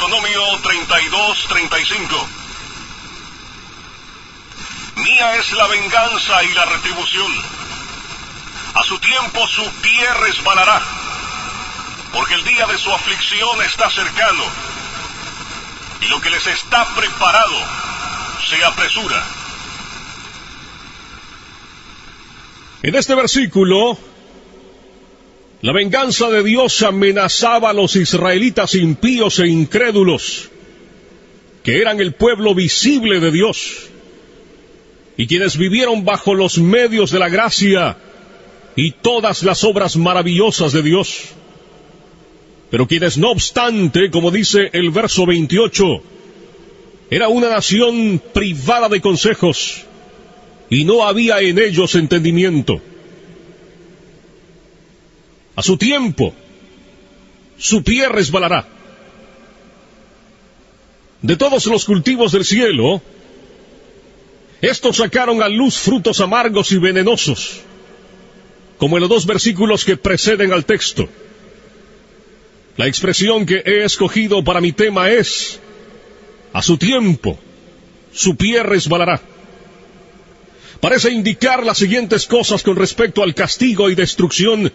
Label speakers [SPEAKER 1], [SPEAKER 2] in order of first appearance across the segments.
[SPEAKER 1] Deuteronomio 32:35. Mía es la venganza y la retribución. A su tiempo su pie resbalará, porque el día de su aflicción está cercano, y lo que les está preparado se apresura.
[SPEAKER 2] En este versículo, la venganza de Dios amenazaba a los israelitas impíos e incrédulos, que eran el pueblo visible de Dios, y quienes vivieron bajo los medios de la gracia y todas las obras maravillosas de Dios. Pero quienes, no obstante, como dice el verso 28, era una nación privada de consejos, y no había en ellos entendimiento. A su tiempo, su pie resbalará. De todos los cultivos del cielo, estos sacaron a luz frutos amargos y venenosos, como en los 2 versículos que preceden al texto. La expresión que he escogido para mi tema es: a su tiempo, su pie resbalará. Parece indicar las siguientes cosas con respecto al castigo y destrucción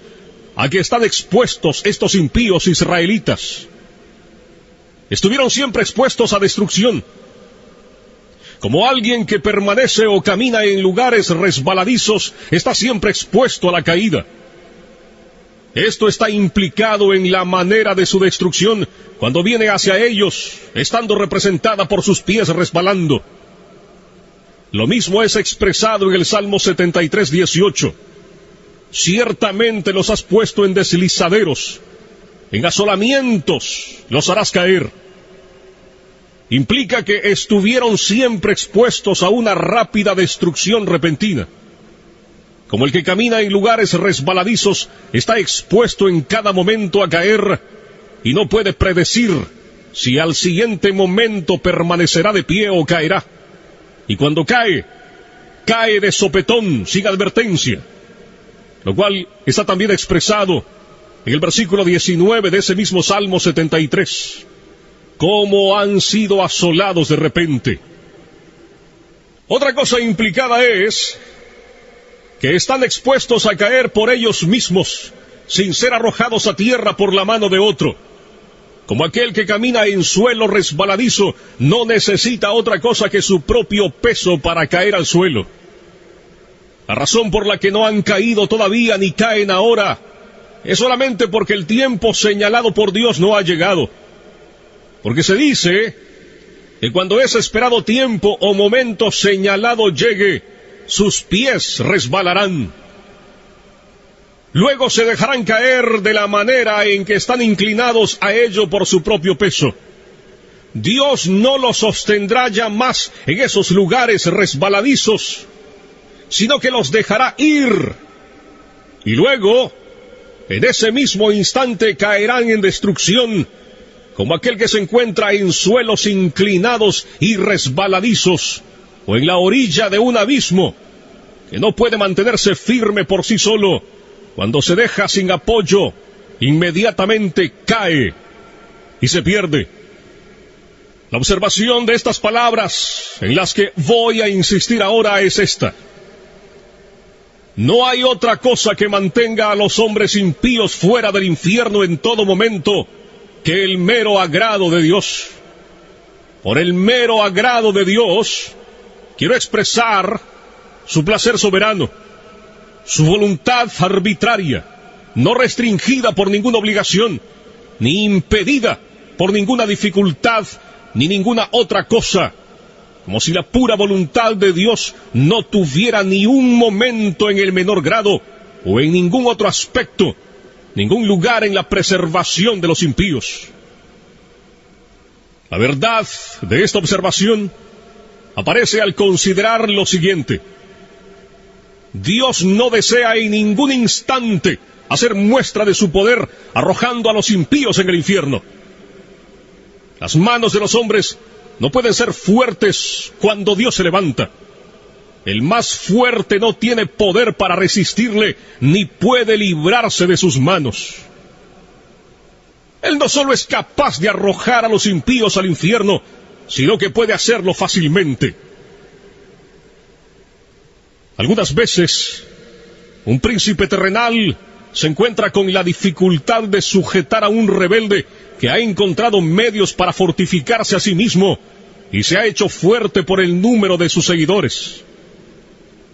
[SPEAKER 2] a que están expuestos estos impíos israelitas. Estuvieron siempre expuestos a destrucción. Como alguien que permanece o camina en lugares resbaladizos, está siempre expuesto a la caída. Esto está implicado en la manera de su destrucción cuando viene hacia ellos, estando representada por sus pies resbalando. Lo mismo es expresado en el Salmo 73:18. Ciertamente los has puesto en deslizaderos, en asolamientos los harás caer. Implica que estuvieron siempre expuestos a una rápida destrucción repentina. Como el que camina en lugares resbaladizos está expuesto en cada momento a caer y no puede predecir si al siguiente momento permanecerá de pie o caerá. Y cuando cae, cae de sopetón, sin advertencia. Lo cual está también expresado en el versículo 19 de ese mismo Salmo 73. Cómo han sido asolados de repente. Otra cosa implicada es que están expuestos a caer por ellos mismos, sin ser arrojados a tierra por la mano de otro. Como aquel que camina en suelo resbaladizo no necesita otra cosa que su propio peso para caer al suelo. La razón por la que no han caído todavía ni caen ahora es solamente porque el tiempo señalado por Dios no ha llegado. Porque se dice que cuando ese esperado tiempo o momento señalado llegue, sus pies resbalarán. Luego se dejarán caer de la manera en que están inclinados a ello por su propio peso. Dios no los sostendrá ya más en esos lugares resbaladizos, sino que los dejará ir. Y luego, en ese mismo instante caerán en destrucción, como aquel que se encuentra en suelos inclinados y resbaladizos, o en la orilla de un abismo, que no puede mantenerse firme por sí solo. Cuando se deja sin apoyo, inmediatamente cae y se pierde. La observación de estas palabras, en las que voy a insistir ahora, es esta: no hay otra cosa que mantenga a los hombres impíos fuera del infierno en todo momento que el mero agrado de Dios. Por el mero agrado de Dios, quiero expresar su placer soberano, su voluntad arbitraria, no restringida por ninguna obligación, ni impedida por ninguna dificultad, ni ninguna otra cosa, como si la pura voluntad de Dios no tuviera ni un momento en el menor grado, o en ningún otro aspecto, ningún lugar en la preservación de los impíos. La verdad de esta observación aparece al considerar lo siguiente: Dios no desea en ningún instante hacer muestra de su poder arrojando a los impíos en el infierno. Las manos de los hombres no pueden ser fuertes cuando Dios se levanta. El más fuerte no tiene poder para resistirle, ni puede librarse de sus manos. Él no solo es capaz de arrojar a los impíos al infierno, sino que puede hacerlo fácilmente. Algunas veces, un príncipe terrenal se encuentra con la dificultad de sujetar a un rebelde que ha encontrado medios para fortificarse a sí mismo y se ha hecho fuerte por el número de sus seguidores.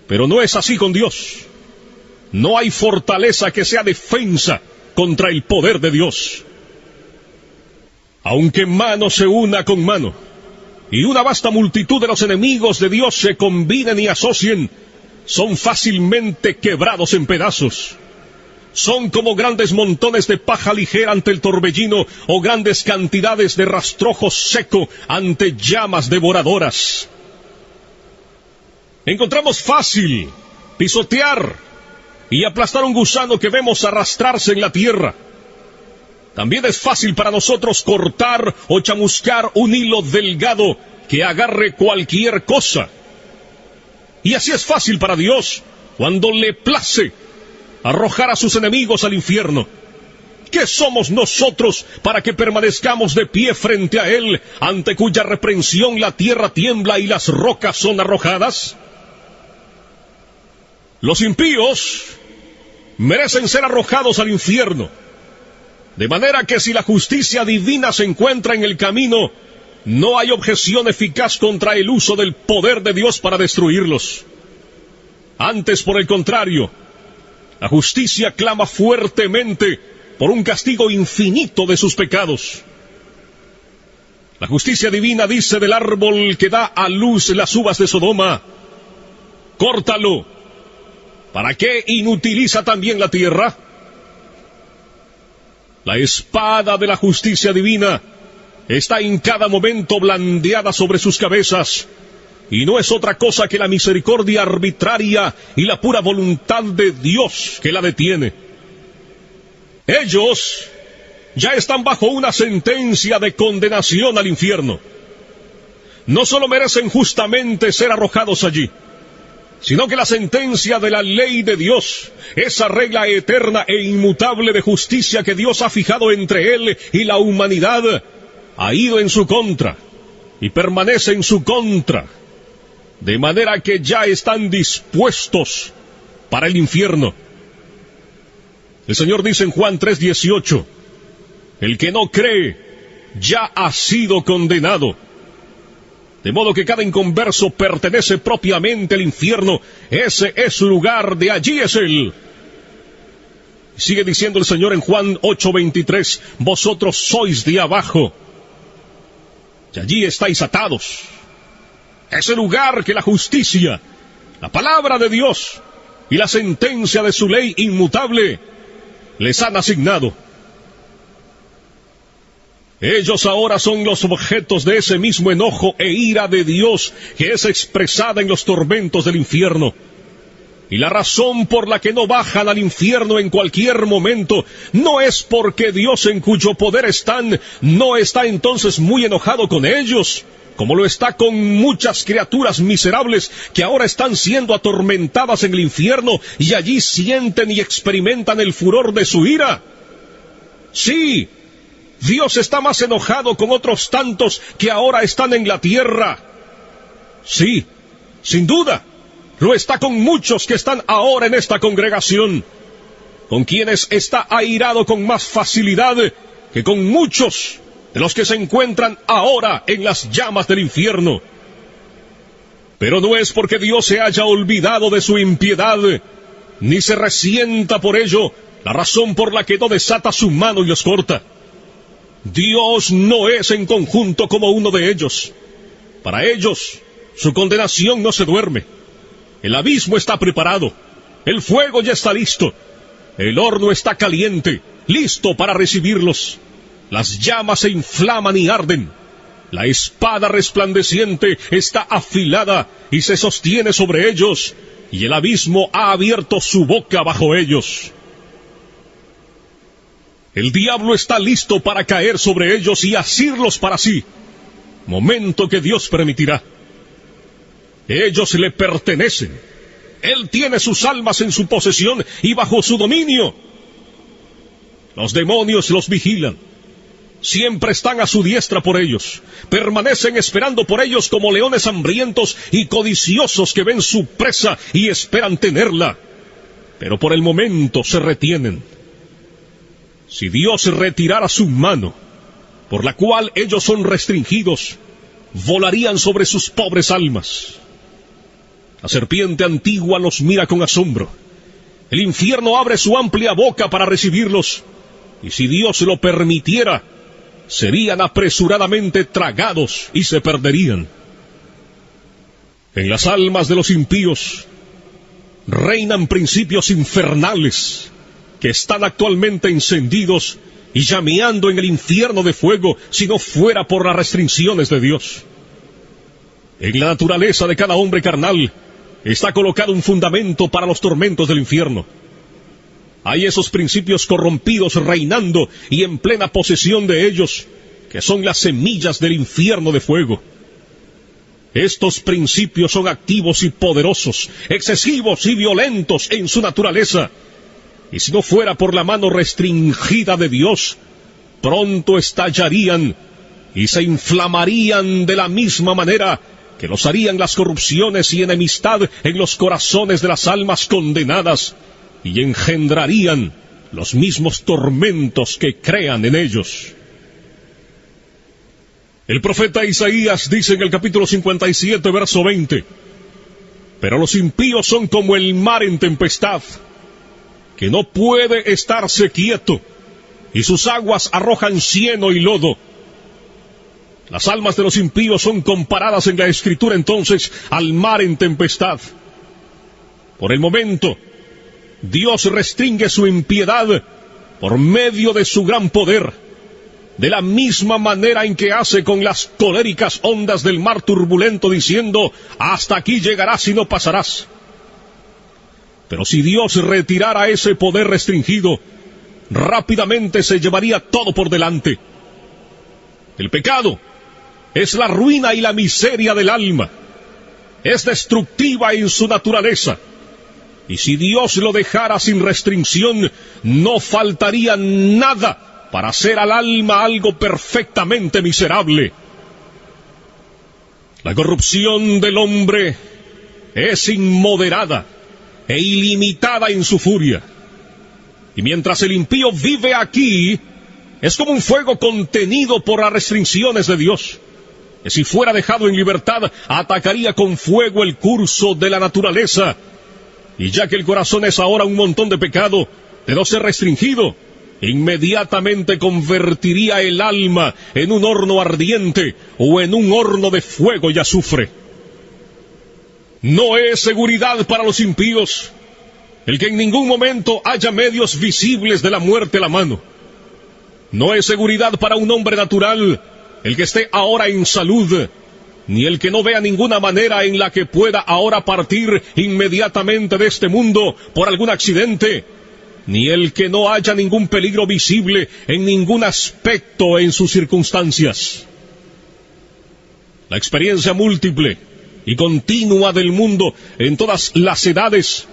[SPEAKER 2] Pero no es así con Dios. No hay fortaleza que sea defensa contra el poder de Dios. Aunque mano se una con mano, y una vasta multitud de los enemigos de Dios se combinen y asocien, son fácilmente quebrados en pedazos. Son como grandes montones de paja ligera ante el torbellino, o grandes cantidades de rastrojo seco ante llamas devoradoras. Encontramos fácil pisotear y aplastar un gusano que vemos arrastrarse en la tierra. También es fácil para nosotros cortar o chamuscar un hilo delgado que agarre cualquier cosa. Y así es fácil para Dios, cuando le place arrojar a sus enemigos al infierno. ¿Qué somos nosotros para que permanezcamos de pie frente a Él, ante cuya reprensión la tierra tiembla y las rocas son arrojadas? Los impíos merecen ser arrojados al infierno, de manera que si la justicia divina se encuentra en el camino, no hay objeción eficaz contra el uso del poder de Dios para destruirlos. Antes, por el contrario, la justicia clama fuertemente por un castigo infinito de sus pecados. La justicia divina dice del árbol que da a luz las uvas de Sodoma: córtalo. ¿Para qué inutiliza también la tierra? La espada de la justicia divina está en cada momento blandeada sobre sus cabezas, y no es otra cosa que la misericordia arbitraria y la pura voluntad de Dios que la detiene. Ellos ya están bajo una sentencia de condenación al infierno. No solo merecen justamente ser arrojados allí, sino que la sentencia de la ley de Dios, esa regla eterna e inmutable de justicia que Dios ha fijado entre Él y la humanidad, ha ido en su contra y permanece en su contra, de manera que ya están dispuestos para el infierno. El Señor dice en Juan 3:18, el que no cree ya ha sido condenado. De modo que cada inconverso pertenece propiamente al infierno. Ese es su lugar, de allí es Él. Sigue diciendo el Señor en Juan 8:23, vosotros sois de abajo, y allí estáis atados. Ese lugar que la justicia, la palabra de Dios y la sentencia de su ley inmutable les han asignado. Ellos ahora son los objetos de ese mismo enojo e ira de Dios que es expresada en los tormentos del infierno. Y la razón por la que no bajan al infierno en cualquier momento no es porque Dios, en cuyo poder están, no está entonces muy enojado con ellos, como lo está con muchas criaturas miserables que ahora están siendo atormentadas en el infierno y allí sienten y experimentan el furor de su ira. Sí, Dios está más enojado con otros tantos que ahora están en la tierra. Sí, sin duda, lo está con muchos que están ahora en esta congregación, con quienes está airado con más facilidad que con muchos de los que se encuentran ahora en las llamas del infierno. Pero no es porque Dios se haya olvidado de su impiedad, ni se resienta por ello, la razón por la que no desata su mano y los corta. Dios no es en conjunto como uno de ellos. Para ellos, su condenación no se duerme. El abismo está preparado, el fuego ya está listo, el horno está caliente, listo para recibirlos. Las llamas se inflaman y arden. La espada resplandeciente está afilada y se sostiene sobre ellos, y el abismo ha abierto su boca bajo ellos. El diablo está listo para caer sobre ellos y asirlos para sí, momento que Dios permitirá. Ellos le pertenecen. Él tiene sus almas en su posesión y bajo su dominio. Los demonios los vigilan, siempre están a su diestra por ellos, permanecen esperando por ellos como leones hambrientos y codiciosos que ven su presa y esperan tenerla, pero por el momento se retienen. Si Dios retirara su mano, por la cual ellos son restringidos, volarían sobre sus pobres almas. La serpiente antigua los mira con asombro. El infierno abre su amplia boca para recibirlos, y si Dios lo permitiera, serían apresuradamente tragados y se perderían. En las almas de los impíos reinan principios infernales que están actualmente encendidos y llameando en el infierno de fuego si no fuera por las restricciones de Dios. En la naturaleza de cada hombre carnal está colocado un fundamento para los tormentos del infierno. Hay esos principios corrompidos reinando y en plena posesión de ellos, que son las semillas del infierno de fuego. Estos principios son activos y poderosos, excesivos y violentos en su naturaleza, y si no fuera por la mano restringida de Dios, pronto estallarían y se inflamarían de la misma manera que los harían las corrupciones y enemistad en los corazones de las almas condenadas, y engendrarían los mismos tormentos que crean en ellos. El profeta Isaías dice en el capítulo 57, verso 20, pero los impíos son como el mar en tempestad, que no puede estarse quieto, y sus aguas arrojan cieno y lodo. Las almas de los impíos son comparadas en la Escritura entonces al mar en tempestad. Por el momento, Dios restringe su impiedad por medio de su gran poder, de la misma manera en que hace con las coléricas ondas del mar turbulento, diciendo, hasta aquí llegarás y no pasarás. Pero si Dios retirara ese poder restringido, rápidamente se llevaría todo por delante. El pecado es la ruina y la miseria del alma. Es destructiva en su naturaleza. Y si Dios lo dejara sin restricción, no faltaría nada para hacer al alma algo perfectamente miserable. La corrupción del hombre es inmoderada e ilimitada en su furia. Y mientras el impío vive aquí, es como un fuego contenido por las restricciones de Dios, que si fuera dejado en libertad, atacaría con fuego el curso de la naturaleza. Y ya que el corazón es ahora un montón de pecado, de no ser restringido, inmediatamente convertiría el alma en un horno ardiente o en un horno de fuego y azufre. No es seguridad para los impíos el que en ningún momento haya medios visibles de la muerte a la mano. No es seguridad para un hombre natural el que esté ahora en salud, ni el que no vea ninguna manera en la que pueda ahora partir inmediatamente de este mundo por algún accidente, ni el que no haya ningún peligro visible en ningún aspecto en sus circunstancias. La experiencia múltiple y continua del mundo en todas las edades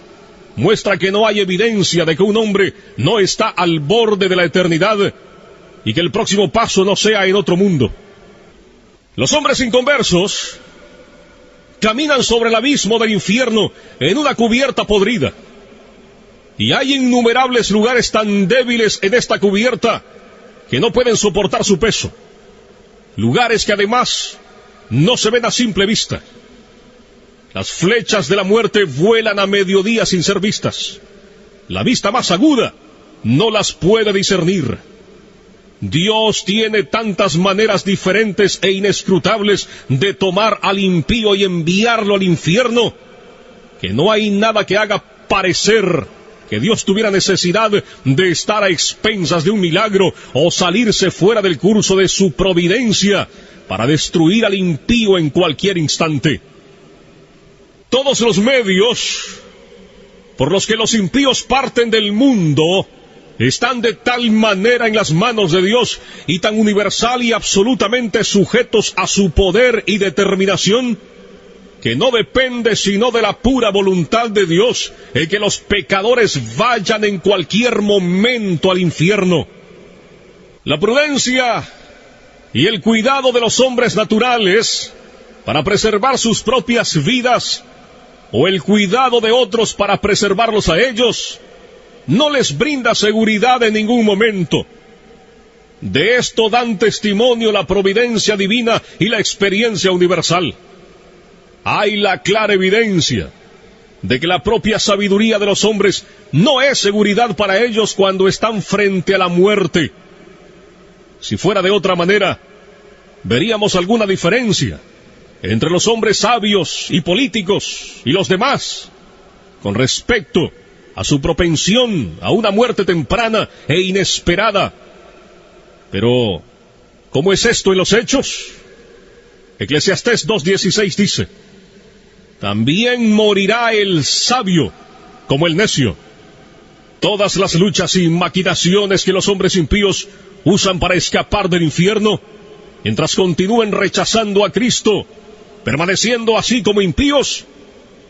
[SPEAKER 2] muestra que no hay evidencia de que un hombre no está al borde de la eternidad y que el próximo paso no sea en otro mundo. Los hombres inconversos caminan sobre el abismo del infierno en una cubierta podrida. Y hay innumerables lugares tan débiles en esta cubierta que no pueden soportar su peso. Lugares que además no se ven a simple vista. Las flechas de la muerte vuelan a mediodía sin ser vistas. La vista más aguda no las puede discernir. Dios tiene tantas maneras diferentes e inescrutables de tomar al impío y enviarlo al infierno, que no hay nada que haga parecer que Dios tuviera necesidad de estar a expensas de un milagro o salirse fuera del curso de su providencia para destruir al impío en cualquier instante. Todos los medios por los que los impíos parten del mundo están de tal manera en las manos de Dios y tan universal y absolutamente sujetos a su poder y determinación, que no depende sino de la pura voluntad de Dios el que los pecadores vayan en cualquier momento al infierno. La prudencia y el cuidado de los hombres naturales para preservar sus propias vidas, o el cuidado de otros para preservarlos a ellos, no les brinda seguridad en ningún momento. De esto dan testimonio la providencia divina y la experiencia universal. Hay la clara evidencia de que la propia sabiduría de los hombres no es seguridad para ellos cuando están frente a la muerte. Si fuera de otra manera, veríamos alguna diferencia entre los hombres sabios y políticos y los demás con respecto a su propensión a una muerte temprana e inesperada. Pero, ¿cómo es esto en los hechos? Eclesiastés 2:16 dice: también morirá el sabio como el necio. Todas las luchas y maquinaciones que los hombres impíos usan para escapar del infierno, mientras continúen rechazando a Cristo, permaneciendo así como impíos,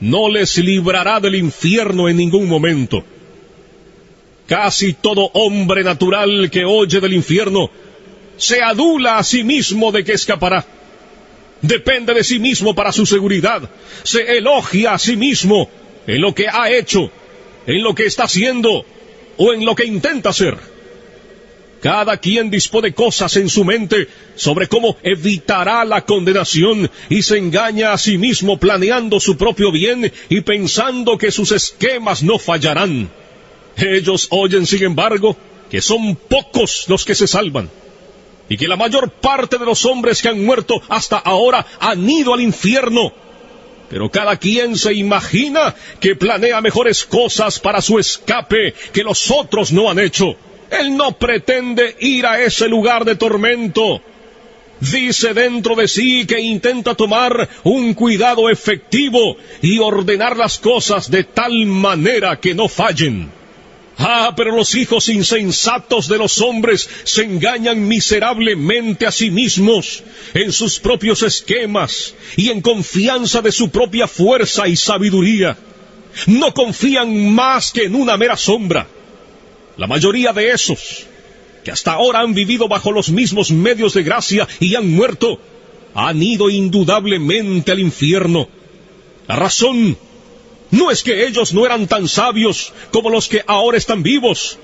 [SPEAKER 2] no les librará del infierno en ningún momento. Casi todo hombre natural que oye del infierno se adula a sí mismo de que escapará. Depende de sí mismo para su seguridad. Se elogia a sí mismo en lo que ha hecho, en lo que está haciendo o en lo que intenta hacer. Cada quien dispone cosas en su mente sobre cómo evitará la condenación y se engaña a sí mismo planeando su propio bien y pensando que sus esquemas no fallarán. Ellos oyen, sin embargo, que son pocos los que se salvan y que la mayor parte de los hombres que han muerto hasta ahora han ido al infierno. Pero cada quien se imagina que planea mejores cosas para su escape que los otros no han hecho. Él no pretende ir a ese lugar de tormento. Dice dentro de sí que intenta tomar un cuidado efectivo y ordenar las cosas de tal manera que no fallen. Pero los hijos insensatos de los hombres se engañan miserablemente a sí mismos en sus propios esquemas y en confianza de su propia fuerza y sabiduría. No confían más que en una mera sombra. La mayoría de esos, que hasta ahora han vivido bajo los mismos medios de gracia y han muerto, han ido indudablemente al infierno. La razón no es que ellos no eran tan sabios como los que ahora están vivos.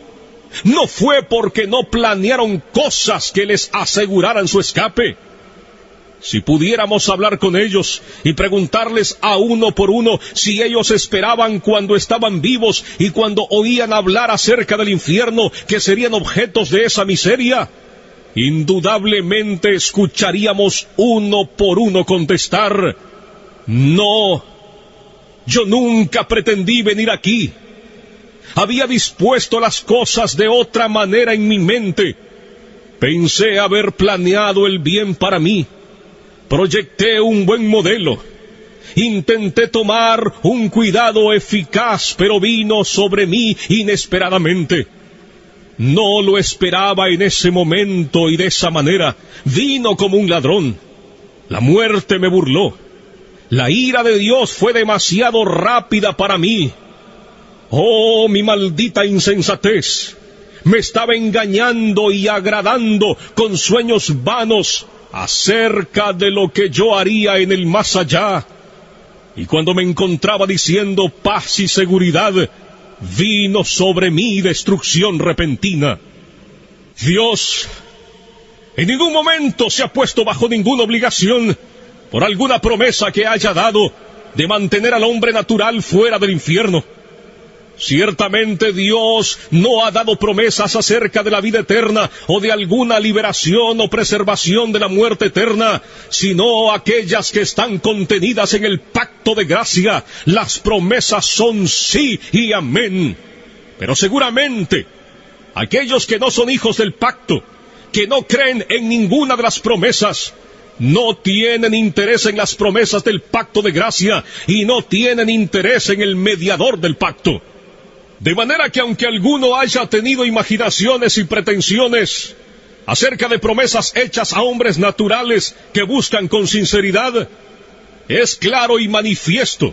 [SPEAKER 2] No fue porque no planearon cosas que les aseguraran su escape. Si pudiéramos hablar con ellos y preguntarles a uno por uno si ellos esperaban cuando estaban vivos y cuando oían hablar acerca del infierno que serían objetos de esa miseria, indudablemente escucharíamos uno por uno contestar: no, yo nunca pretendí venir aquí. Había dispuesto las cosas de otra manera en mi mente. Pensé haber planeado el bien para mí. Proyecté un buen modelo. Intenté tomar un cuidado eficaz, pero vino sobre mí inesperadamente. No lo esperaba en ese momento y de esa manera. Vino como un ladrón. La muerte me burló. La ira de Dios fue demasiado rápida para mí. Oh, mi maldita insensatez. Me estaba engañando y agradando con sueños vanos acerca de lo que yo haría en el más allá. Y cuando me encontraba diciendo paz y seguridad, vino sobre mí destrucción repentina. Dios en ningún momento se ha puesto bajo ninguna obligación por alguna promesa que haya dado de mantener al hombre natural fuera del infierno. Ciertamente Dios no ha dado promesas acerca de la vida eterna o de alguna liberación o preservación de la muerte eterna, sino aquellas que están contenidas en el pacto de gracia. Las promesas son sí y amén. Pero seguramente aquellos que no son hijos del pacto, que no creen en ninguna de las promesas, no tienen interés en las promesas del pacto de gracia y no tienen interés en el mediador del pacto. De manera que aunque alguno haya tenido imaginaciones y pretensiones acerca de promesas hechas a hombres naturales que buscan con sinceridad, es claro y manifiesto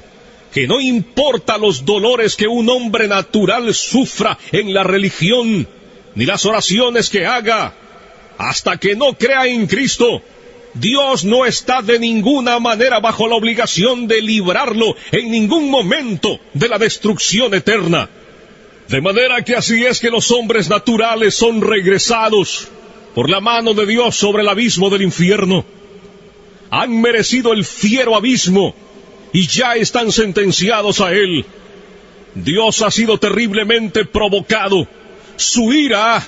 [SPEAKER 2] que no importa los dolores que un hombre natural sufra en la religión, ni las oraciones que haga, Hasta que no crea en Cristo, Dios no está de ninguna manera bajo la obligación de librarlo en ningún momento de la destrucción eterna. De manera que así es que los hombres naturales son regresados por la mano de Dios sobre el abismo del infierno. Han merecido el fiero abismo y ya están sentenciados a él. Dios ha sido terriblemente provocado. Su ira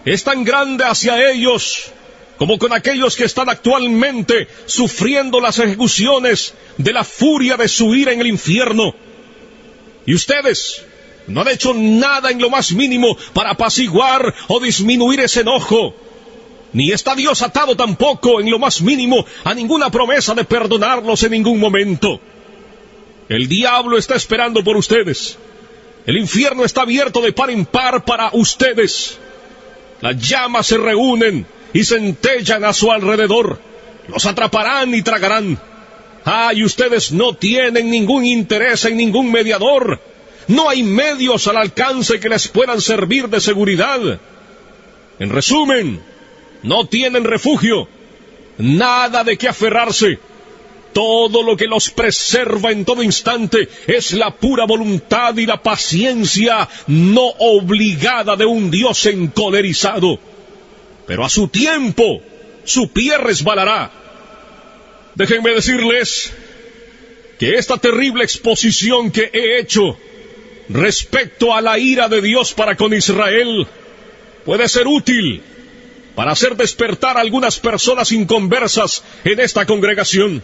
[SPEAKER 2] es tan grande hacia ellos como con aquellos que están actualmente sufriendo las ejecuciones de la furia de su ira en el infierno. Y ustedes no han hecho nada en lo más mínimo para apaciguar o disminuir ese enojo. Ni está Dios atado tampoco en lo más mínimo a ninguna promesa de perdonarlos en ningún momento. El diablo está esperando por ustedes. El infierno está abierto de par en par para ustedes. Las llamas se reúnen y centellan a su alrededor. Los atraparán y tragarán. Y ustedes no tienen ningún interés en ningún mediador. No hay medios al alcance que les puedan servir de seguridad. En resumen, no tienen refugio, nada de qué aferrarse. Todo lo que los preserva en todo instante es la pura voluntad y la paciencia no obligada de un Dios encolerizado. Pero a su tiempo, su pie resbalará. Déjenme decirles que esta terrible exposición que he hecho respecto a la ira de Dios para con Israel puede ser útil para hacer despertar a algunas personas inconversas en esta congregación.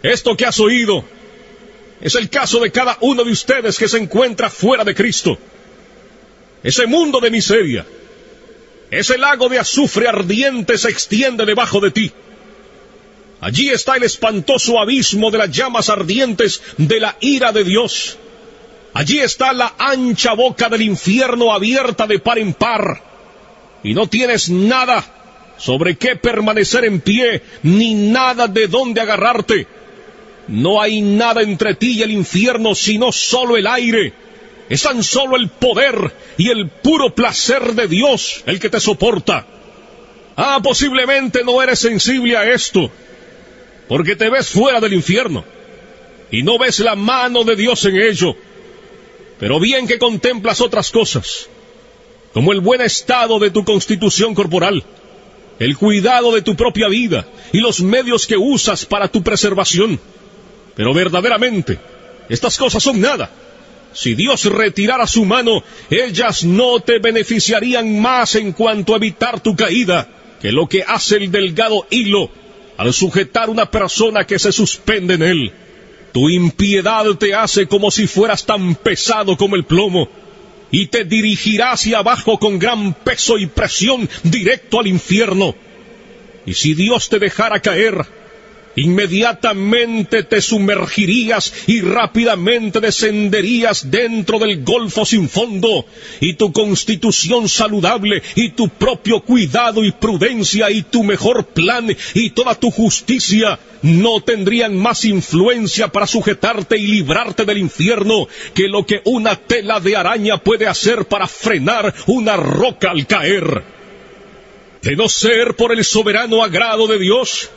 [SPEAKER 2] Esto que has oído es el caso de cada uno de ustedes que se encuentra fuera de Cristo. Ese mundo de miseria, ese lago de azufre ardiente se extiende debajo de ti. Allí está el espantoso abismo de las llamas ardientes de la ira de Dios. Allí está la ancha boca del infierno abierta de par en par. Y no tienes nada sobre qué permanecer en pie, ni nada de dónde agarrarte. No hay nada entre ti y el infierno, sino solo el aire. Es tan solo el poder y el puro placer de Dios el que te soporta. Posiblemente no eres sensible a esto, porque te ves fuera del infierno y no ves la mano de Dios en ello. Pero bien que contemplas otras cosas, como el buen estado de tu constitución corporal, el cuidado de tu propia vida y los medios que usas para tu preservación. Pero verdaderamente, estas cosas son nada. Si Dios retirara su mano, ellas no te beneficiarían más en cuanto a evitar tu caída, que lo que hace el delgado hilo al sujetar una persona que se suspende en él. Tu impiedad te hace como si fueras tan pesado como el plomo, y te dirigirá hacia abajo con gran peso y presión directo al infierno. Y si Dios te dejara caer, inmediatamente te sumergirías y rápidamente descenderías dentro del golfo sin fondo, y tu constitución saludable, y tu propio cuidado y prudencia, y tu mejor plan, y toda tu justicia, no tendrían más influencia para sujetarte y librarte del infierno que lo que una tela de araña puede hacer para frenar una roca al caer. De no ser por el soberano agrado de Dios,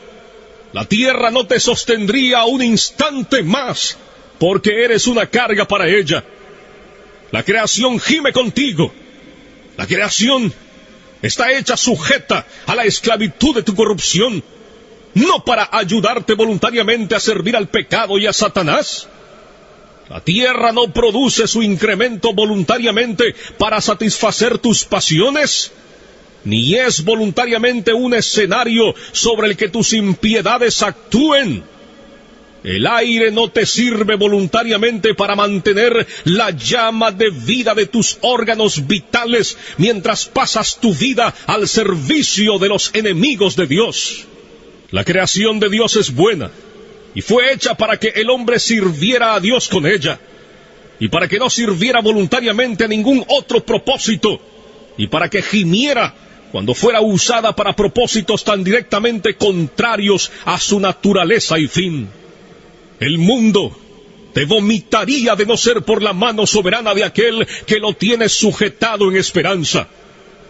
[SPEAKER 2] la tierra no te sostendría un instante más, porque eres una carga para ella. La creación gime contigo. La creación está hecha sujeta a la esclavitud de tu corrupción, no para ayudarte voluntariamente a servir al pecado y a Satanás. La tierra no produce su incremento voluntariamente para satisfacer tus pasiones, ni es voluntariamente un escenario sobre el que tus impiedades actúen. El aire no te sirve voluntariamente para mantener la llama de vida de tus órganos vitales mientras pasas tu vida al servicio de los enemigos de Dios. La creación de Dios es buena y fue hecha para que el hombre sirviera a Dios con ella, y para que no sirviera voluntariamente a ningún otro propósito, y para que gimiera cuando fuera usada para propósitos tan directamente contrarios a su naturaleza y fin. El mundo te vomitaría de no ser por la mano soberana de aquel que lo tiene sujetado en esperanza.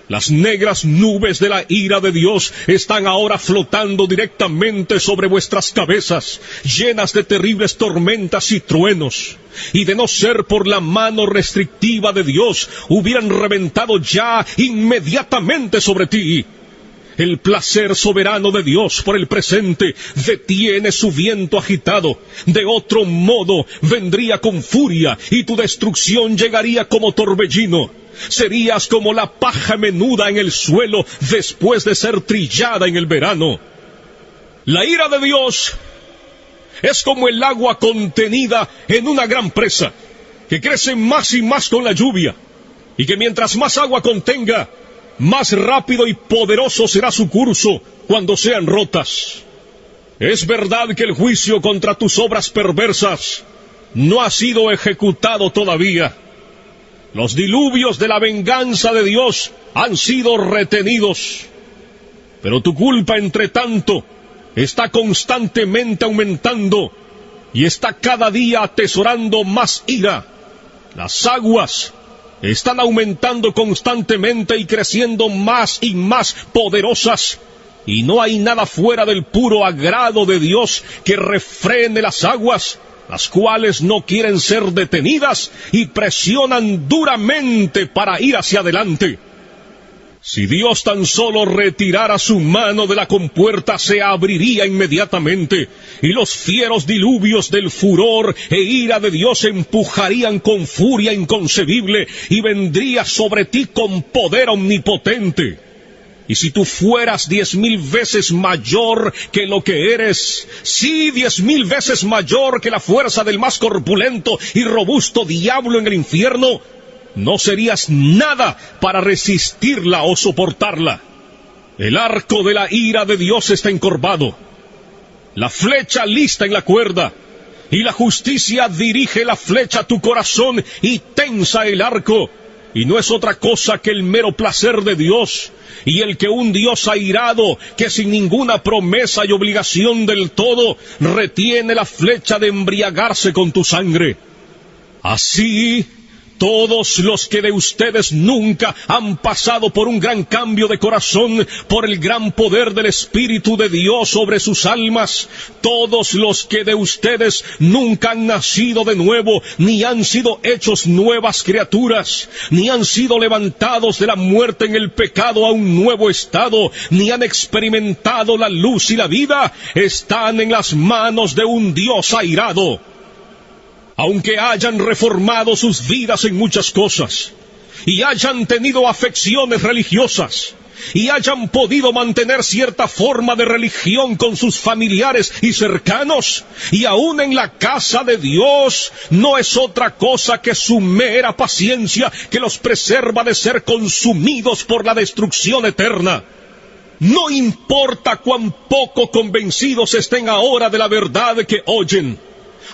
[SPEAKER 2] Las negras nubes de la ira de Dios están ahora flotando directamente sobre vuestras cabezas, llenas de terribles tormentas y truenos. Y de no ser por la mano restrictiva de Dios, hubieran reventado ya inmediatamente sobre ti. El placer soberano de Dios por el presente detiene su viento agitado. De otro modo vendría con furia y tu destrucción llegaría como torbellino. Serías como la paja menuda en el suelo después de ser trillada en el verano. La ira de Dios es como el agua contenida en una gran presa, que crece más y más con la lluvia, y que mientras más agua contenga, más rápido y poderoso será su curso cuando sean rotas. Es verdad que el juicio contra tus obras perversas no ha sido ejecutado todavía. Los diluvios de la venganza de Dios han sido retenidos. Pero tu culpa, entre tanto, está constantemente aumentando y está cada día atesorando más ira. Las aguas están aumentando constantemente y creciendo más y más poderosas, y no hay nada fuera del puro agrado de Dios que refrene las aguas, las cuales no quieren ser detenidas y presionan duramente para ir hacia adelante. Si Dios tan solo retirara su mano de la compuerta, se abriría inmediatamente, y los fieros diluvios del furor e ira de Dios empujarían con furia inconcebible, y vendría sobre ti con poder omnipotente. Y si tú fueras 10,000 veces mayor que lo que eres, sí, 10,000 veces mayor que la fuerza del más corpulento y robusto diablo en el infierno, no serías nada para resistirla o soportarla. El arco de la ira de Dios está encorvado, la flecha lista en la cuerda, y la justicia dirige la flecha a tu corazón y tensa el arco, y no es otra cosa que el mero placer de Dios, y el que un Dios airado, que sin ninguna promesa y obligación del todo, retiene la flecha de embriagarse con tu sangre. Así, todos los que de ustedes nunca han pasado por un gran cambio de corazón, por el gran poder del Espíritu de Dios sobre sus almas, todos los que de ustedes nunca han nacido de nuevo, ni han sido hechos nuevas criaturas, ni han sido levantados de la muerte en el pecado a un nuevo estado, ni han experimentado la luz y la vida, están en las manos de un Dios airado. Aunque hayan reformado sus vidas en muchas cosas, y hayan tenido afecciones religiosas, y hayan podido mantener cierta forma de religión con sus familiares y cercanos, y aún en la casa de Dios, no es otra cosa que su mera paciencia que los preserva de ser consumidos por la destrucción eterna. No importa cuán poco convencidos estén ahora de la verdad que oyen,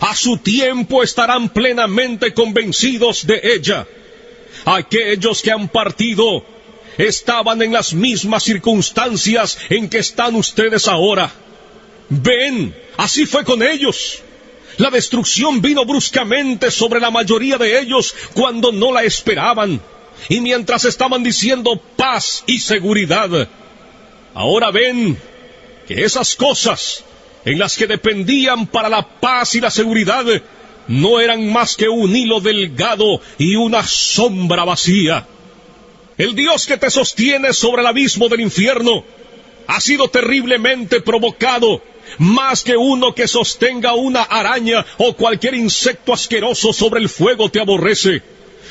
[SPEAKER 2] a su tiempo estarán plenamente convencidos de ella. Aquellos que han partido estaban en las mismas circunstancias en que están ustedes ahora. Ven, así fue con ellos. La destrucción vino bruscamente sobre la mayoría de ellos cuando no la esperaban, y mientras estaban diciendo paz y seguridad. Ahora ven que esas cosas en las que dependían para la paz y la seguridad, no eran más que un hilo delgado y una sombra vacía. El Dios que te sostiene sobre el abismo del infierno ha sido terriblemente provocado, más que uno que sostenga una araña o cualquier insecto asqueroso sobre el fuego te aborrece.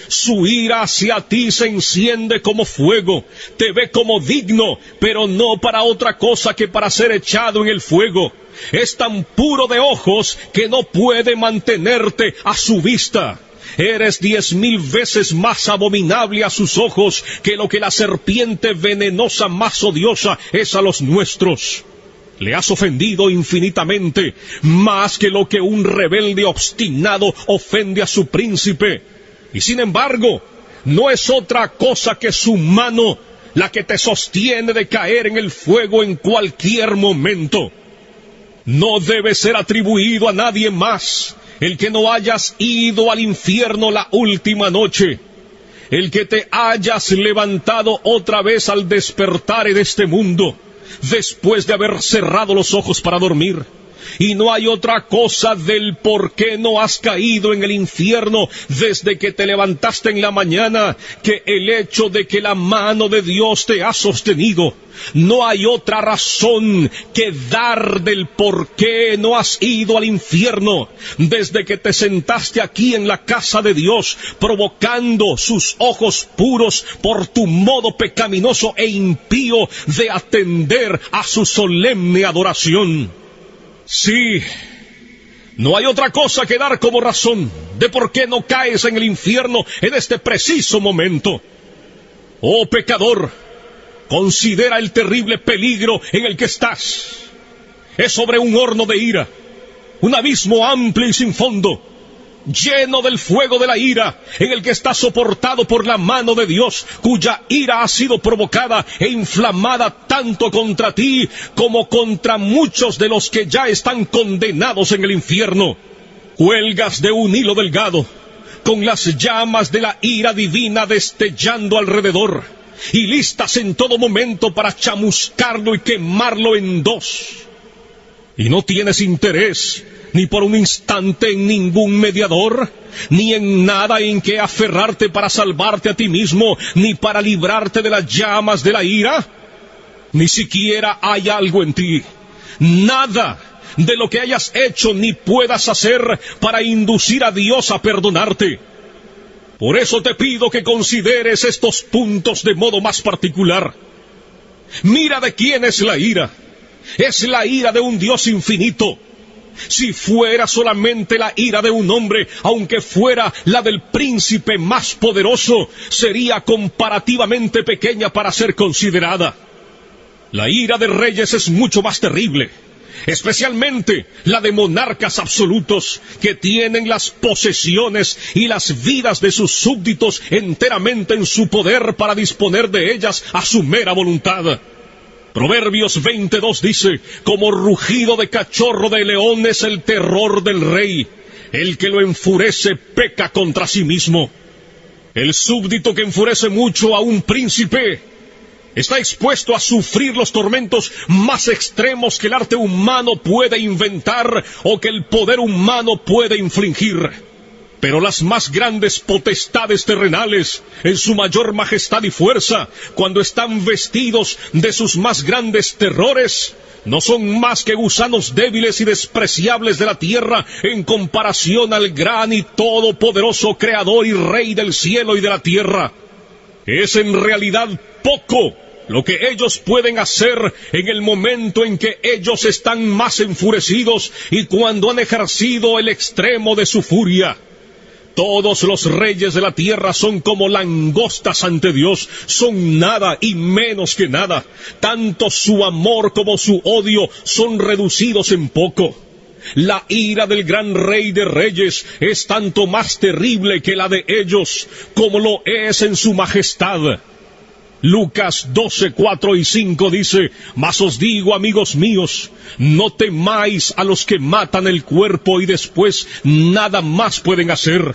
[SPEAKER 2] Su ira hacia ti se enciende como fuego, te ve como digno, pero no para otra cosa que para ser echado en el fuego. Es tan puro de ojos que no puede mantenerte a su vista. Eres 10,000 veces más abominable a sus ojos que lo que la serpiente venenosa más odiosa es a los nuestros. Le has ofendido infinitamente, más que lo que un rebelde obstinado ofende a su príncipe. Y sin embargo, no es otra cosa que su mano la que te sostiene de caer en el fuego en cualquier momento. No debe ser atribuido a nadie más el que no hayas ido al infierno la última noche. el que te hayas levantado otra vez al despertar en este mundo, después de haber cerrado los ojos para dormir. Y no hay otra cosa del por qué no has caído en el infierno desde que te levantaste en la mañana que el hecho de que la mano de Dios te ha sostenido. No hay otra razón que dar del por qué no has ido al infierno desde que te sentaste aquí en la casa de Dios, provocando sus ojos puros por tu modo pecaminoso e impío de atender a su solemne adoración. Sí, no hay otra cosa que dar como razón de por qué no caes en el infierno en este preciso momento. Oh pecador, considera el terrible peligro en el que estás. Es sobre un horno de ira, un abismo amplio y sin fondo, lleno del fuego de la ira, en el que está soportado por la mano de Dios, cuya ira ha sido provocada e inflamada tanto contra ti como contra muchos de los que ya están condenados en el infierno. Cuelgas de un hilo delgado, con las llamas de la ira divina destellando alrededor, y listas en todo momento para chamuscarlo y quemarlo en dos. Y no tienes interés ni por un instante en ningún mediador, ni en nada en que aferrarte para salvarte a ti mismo, ni para librarte de las llamas de la ira. Ni siquiera hay algo en ti, nada de lo que hayas hecho ni puedas hacer para inducir a Dios a perdonarte. Por eso te pido que consideres estos puntos de modo más particular. Mira de quién es la ira. Es la ira de un Dios infinito. Si fuera solamente la ira de un hombre, aunque fuera la del príncipe más poderoso, sería comparativamente pequeña para ser considerada. La ira de reyes es mucho más terrible, especialmente la de monarcas absolutos que tienen las posesiones y las vidas de sus súbditos enteramente en su poder para disponer de ellas a su mera voluntad. Proverbios 22 dice, como rugido de cachorro de león es el terror del rey. El que lo enfurece peca contra sí mismo. El súbdito que enfurece mucho a un príncipe está expuesto a sufrir los tormentos más extremos que el arte humano puede inventar o que el poder humano puede infligir. Pero las más grandes potestades terrenales, en su mayor majestad y fuerza, cuando están vestidos de sus más grandes terrores, no son más que gusanos débiles y despreciables de la tierra en comparación al gran y todopoderoso Creador y Rey del cielo y de la tierra. Es en realidad poco lo que ellos pueden hacer en el momento en que ellos están más enfurecidos y cuando han ejercido el extremo de su furia. Todos los reyes de la tierra son como langostas ante Dios, son nada y menos que nada. Tanto su amor como su odio son reducidos en poco. La ira del gran Rey de Reyes es tanto más terrible que la de ellos, como lo es en su majestad. Lucas 12, 4 y 5 dice, mas os digo, amigos míos, no temáis a los que matan el cuerpo y después nada más pueden hacer.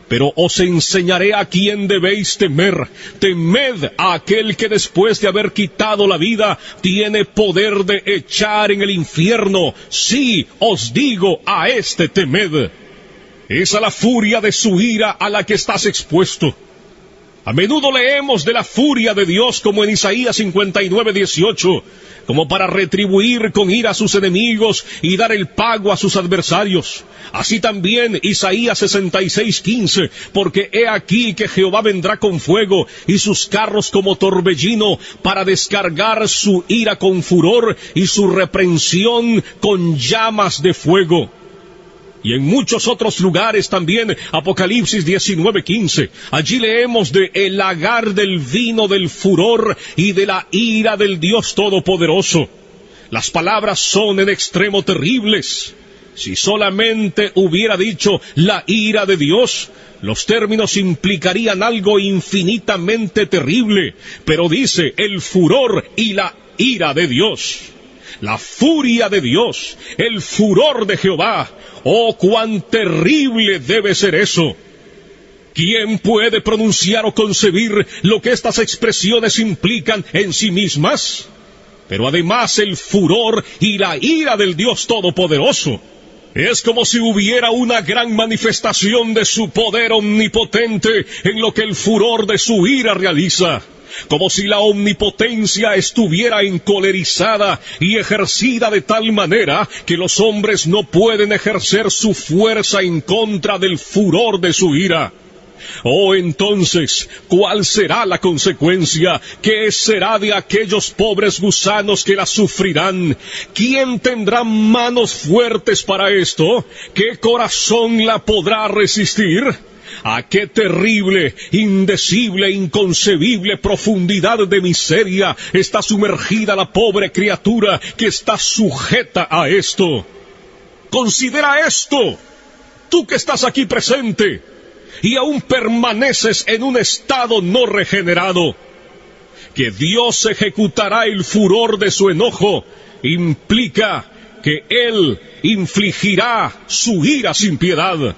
[SPEAKER 2] Pero os enseñaré a quién debéis temer. Temed a aquel que después de haber quitado la vida, tiene poder de echar en el infierno. Sí, os digo, a este temed. Es a la furia de su ira a la que estás expuesto. A menudo leemos de la furia de Dios como en Isaías 59, 18, como para retribuir con ira a sus enemigos y dar el pago a sus adversarios. Así también Isaías 66, 15, porque he aquí que Jehová vendrá con fuego y sus carros como torbellino para descargar su ira con furor y su reprensión con llamas de fuego. Y en muchos otros lugares también, Apocalipsis 19:15, allí leemos de el lagar del vino del furor y de la ira del Dios Todopoderoso. Las palabras son en extremo terribles. Si solamente hubiera dicho la ira de Dios, los términos implicarían algo infinitamente terrible, pero dice el furor y la ira de Dios. La furia de Dios, el furor de Jehová. ¡Oh, cuán terrible debe ser eso! ¿Quién puede pronunciar o concebir lo que estas expresiones implican en sí mismas? Pero además el furor y la ira del Dios Todopoderoso es como si hubiera una gran manifestación de su poder omnipotente en lo que el furor de su ira realiza. Como si la omnipotencia estuviera encolerizada y ejercida de tal manera que los hombres no pueden ejercer su fuerza en contra del furor de su ira. Oh, entonces, ¿cuál será la consecuencia? ¿Qué será de aquellos pobres gusanos que la sufrirán? ¿Quién tendrá manos fuertes para esto? ¿Qué corazón la podrá resistir? ¿A qué terrible, indecible, inconcebible profundidad de miseria está sumergida la pobre criatura que está sujeta a esto? Considera esto, tú que estás aquí presente y aún permaneces en un estado no regenerado. Que Dios ejecutará el furor de su enojo implica que Él infligirá su ira sin piedad.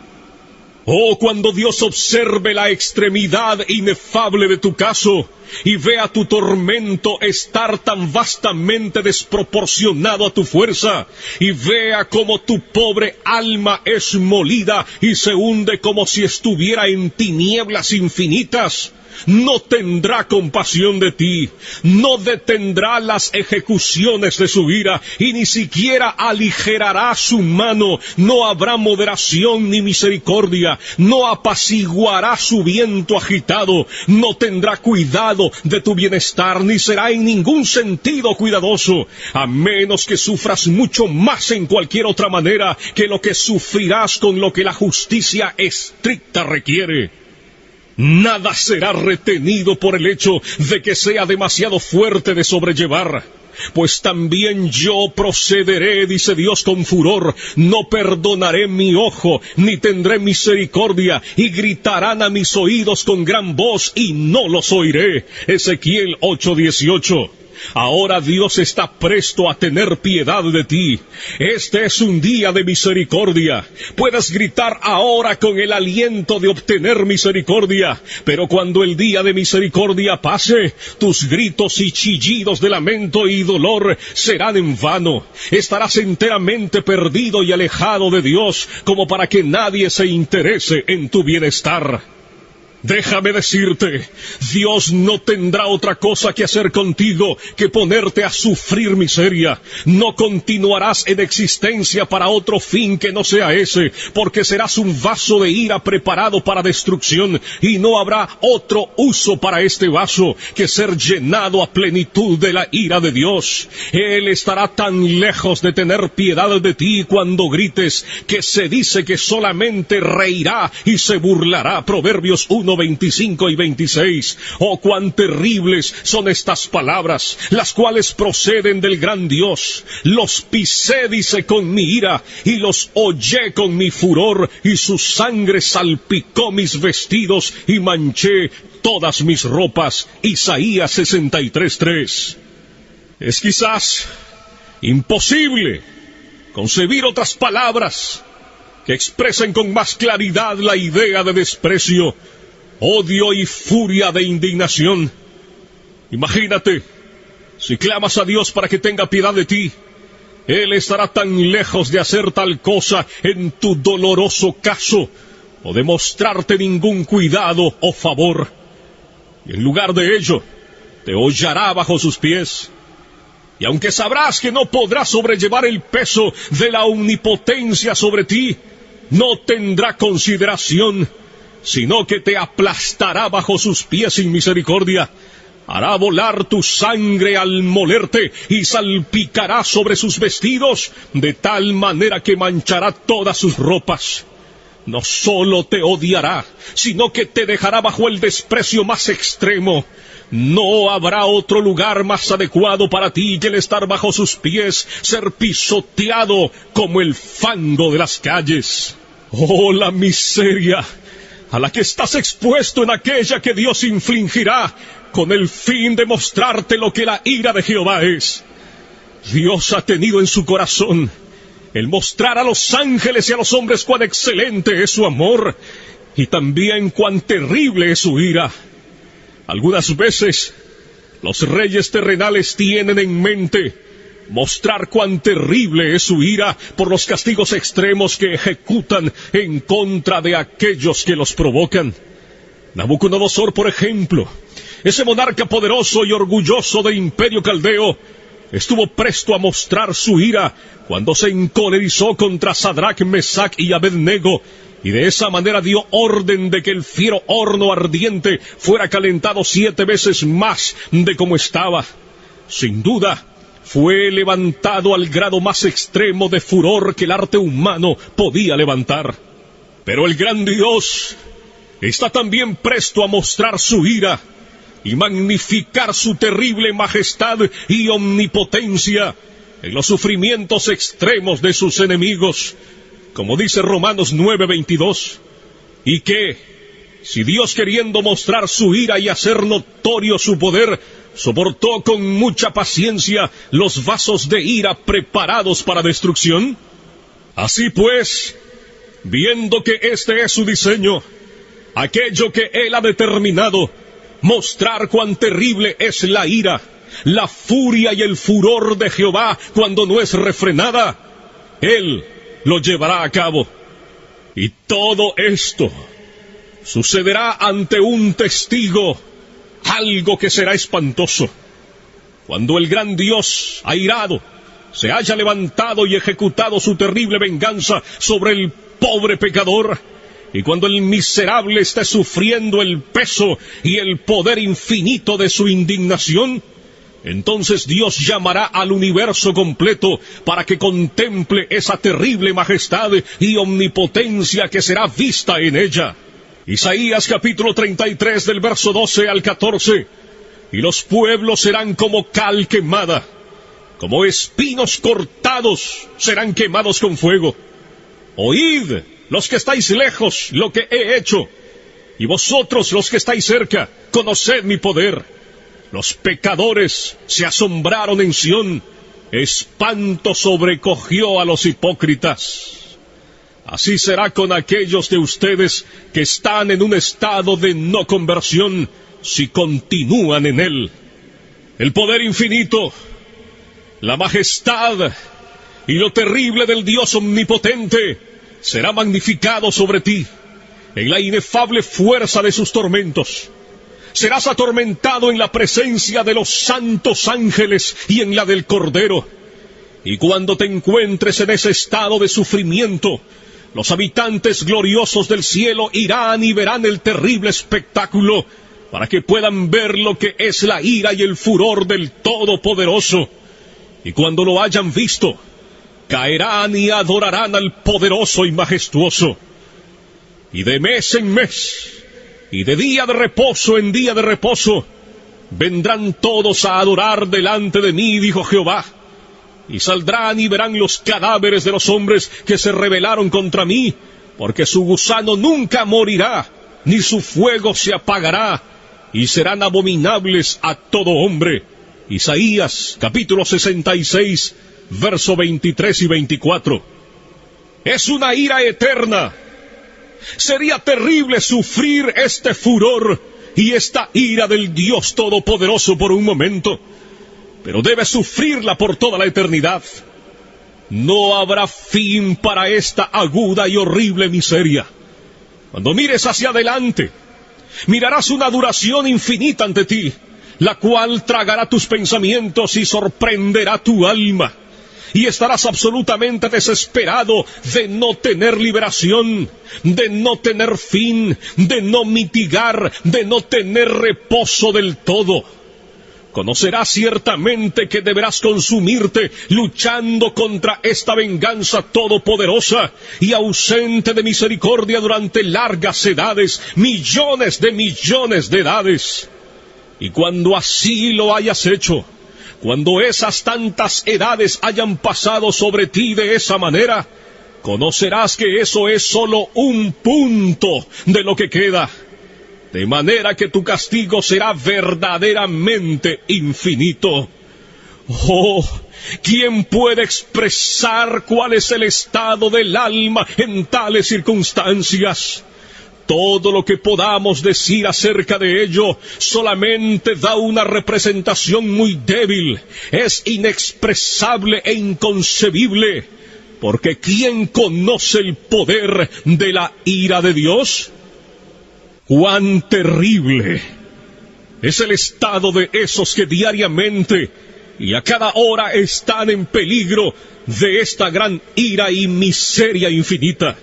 [SPEAKER 2] Oh, cuando Dios observe la extremidad inefable de tu caso y vea tu tormento estar tan vastamente desproporcionado a tu fuerza, y vea cómo tu pobre alma es molida y se hunde como si estuviera en tinieblas infinitas, no tendrá compasión de ti, no detendrá las ejecuciones de su ira, y ni siquiera aligerará su mano. No habrá moderación ni misericordia, no apaciguará su viento agitado, no tendrá cuidado de tu bienestar, ni será en ningún sentido cuidadoso, a menos que sufras mucho más en cualquier otra manera que lo que sufrirás con lo que la justicia estricta requiere. Nada será retenido por el hecho de que sea demasiado fuerte de sobrellevar. Pues también yo procederé, dice Dios con furor, no perdonaré mi ojo, ni tendré misericordia, y gritarán a mis oídos con gran voz, y no los oiré. Ezequiel 8:18. Ahora Dios está presto a tener piedad de ti. Este es un día de misericordia. Puedes gritar ahora con el aliento de obtener misericordia, pero cuando el día de misericordia pase, tus gritos y chillidos de lamento y dolor serán en vano. Estarás enteramente perdido y alejado de Dios, como para que nadie se interese en tu bienestar. Déjame decirte, Dios no tendrá otra cosa que hacer contigo que ponerte a sufrir miseria. No continuarás en existencia para otro fin que no sea ese, porque serás un vaso de ira preparado para destrucción, y no habrá otro uso para este vaso que ser llenado a plenitud de la ira de Dios. Él estará tan lejos de tener piedad de ti cuando grites, que se dice que solamente reirá y se burlará. Proverbios 1:25 y 26. Oh, cuán terribles son estas palabras, las cuales proceden del gran Dios. Los pisé, dice, con mi ira, y los hollé con mi furor, y su sangre salpicó mis vestidos, y manché todas mis ropas. Isaías 63:3. Es quizás imposible concebir otras palabras que expresen con más claridad la idea de desprecio, odio y furia de indignación. Imagínate, si clamas a Dios para que tenga piedad de ti, Él estará tan lejos de hacer tal cosa en tu doloroso caso, o de mostrarte ningún cuidado o favor. Y en lugar de ello, te hollará bajo sus pies. Y aunque sabrás que no podrás sobrellevar el peso de la omnipotencia sobre ti, no tendrá consideración, sino que te aplastará bajo sus pies sin misericordia. Hará volar tu sangre al molerte y salpicará sobre sus vestidos, de tal manera que manchará todas sus ropas. No solo te odiará, sino que te dejará bajo el desprecio más extremo. No habrá otro lugar más adecuado para ti que el estar bajo sus pies, ser pisoteado como el fango de las calles. Oh, la miseria a la que estás expuesto en aquella que Dios infligirá con el fin de mostrarte lo que la ira de Jehová es. Dios ha tenido en su corazón el mostrar a los ángeles y a los hombres cuán excelente es su amor, y también cuán terrible es su ira. Algunas veces, los reyes terrenales tienen en mente mostrar cuán terrible es su ira por los castigos extremos que ejecutan en contra de aquellos que los provocan. Nabucodonosor, por ejemplo, ese monarca poderoso y orgulloso del imperio caldeo, estuvo presto a mostrar su ira cuando se encolerizó contra Sadrach, Mesach y Abednego, y de esa manera dio orden de que el fiero horno ardiente fuera calentado 7 veces más de como estaba. Sin duda, fue levantado al grado más extremo de furor que el arte humano podía levantar. Pero el gran Dios está también presto a mostrar su ira y magnificar su terrible majestad y omnipotencia en los sufrimientos extremos de sus enemigos, como dice Romanos 9:22, y que, si Dios, queriendo mostrar su ira y hacer notorio su poder, soportó con mucha paciencia los vasos de ira preparados para destrucción, así pues, viendo que este es su diseño, aquello que Él ha determinado, mostrar cuán terrible es la ira, la furia y el furor de Jehová cuando no es refrenada, Él lo llevará a cabo. Y todo esto sucederá ante un testigo, algo que será espantoso. Cuando el gran Dios, airado, se haya levantado y ejecutado su terrible venganza sobre el pobre pecador, y cuando el miserable esté sufriendo el peso y el poder infinito de su indignación, entonces Dios llamará al universo completo para que contemple esa terrible majestad y omnipotencia que será vista en ella. Isaías capítulo 33 del verso 12 al 14. Y los pueblos serán como cal quemada, como espinos cortados serán quemados con fuego. Oíd, los que estáis lejos, lo que he hecho, y vosotros los que estáis cerca, conoced mi poder. Los pecadores se asombraron en Sión, espanto sobrecogió a los hipócritas. Así será con aquellos de ustedes que están en un estado de no conversión, si continúan en él. El poder infinito, la majestad y lo terrible del Dios omnipotente será magnificado sobre ti, en la inefable fuerza de sus tormentos. Serás atormentado en la presencia de los santos ángeles y en la del Cordero. Y cuando te encuentres en ese estado de sufrimiento, los habitantes gloriosos del cielo irán y verán el terrible espectáculo, para que puedan ver lo que es la ira y el furor del Todopoderoso. Y cuando lo hayan visto, caerán y adorarán al poderoso y majestuoso. Y de mes en mes, y de día de reposo en día de reposo, vendrán todos a adorar delante de mí, dijo Jehová. Y saldrán y verán los cadáveres de los hombres que se rebelaron contra mí, porque su gusano nunca morirá, ni su fuego se apagará, y serán abominables a todo hombre. Isaías, capítulo 66, verso 23 y 24. Es una ira eterna. Sería terrible sufrir este furor y esta ira del Dios Todopoderoso por un momento, pero debes sufrirla por toda la eternidad. No habrá fin para esta aguda y horrible miseria. Cuando mires hacia adelante, mirarás una duración infinita ante ti, la cual tragará tus pensamientos y sorprenderá tu alma. Y estarás absolutamente desesperado de no tener liberación, de no tener fin, de no mitigar, de no tener reposo del todo. Conocerás ciertamente que deberás consumirte luchando contra esta venganza todopoderosa y ausente de misericordia durante largas edades, millones de edades. Y cuando así lo hayas hecho, cuando esas tantas edades hayan pasado sobre ti de esa manera, conocerás que eso es solo un punto de lo que queda, de manera que tu castigo será verdaderamente infinito. Oh, ¿quién puede expresar cuál es el estado del alma en tales circunstancias? todo lo que podamos decir acerca de ello solamente da una representación muy débil, es inexpresable e inconcebible, porque ¿quién conoce el poder de la ira de Dios? ¡Cuán terrible es el estado de esos que diariamente y a cada hora están en peligro de esta gran ira y miseria infinita!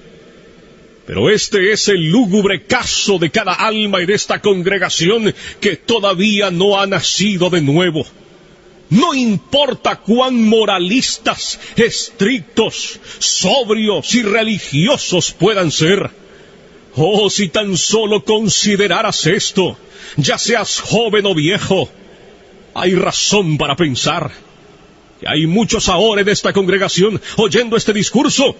[SPEAKER 2] Pero este es el lúgubre caso de cada alma en esta congregación que todavía no ha nacido de nuevo. No importa cuán moralistas, estrictos, sobrios y religiosos puedan ser. Oh, si tan solo consideraras esto, ya seas joven o viejo, hay razón para pensar que hay muchos ahora en esta congregación oyendo este discurso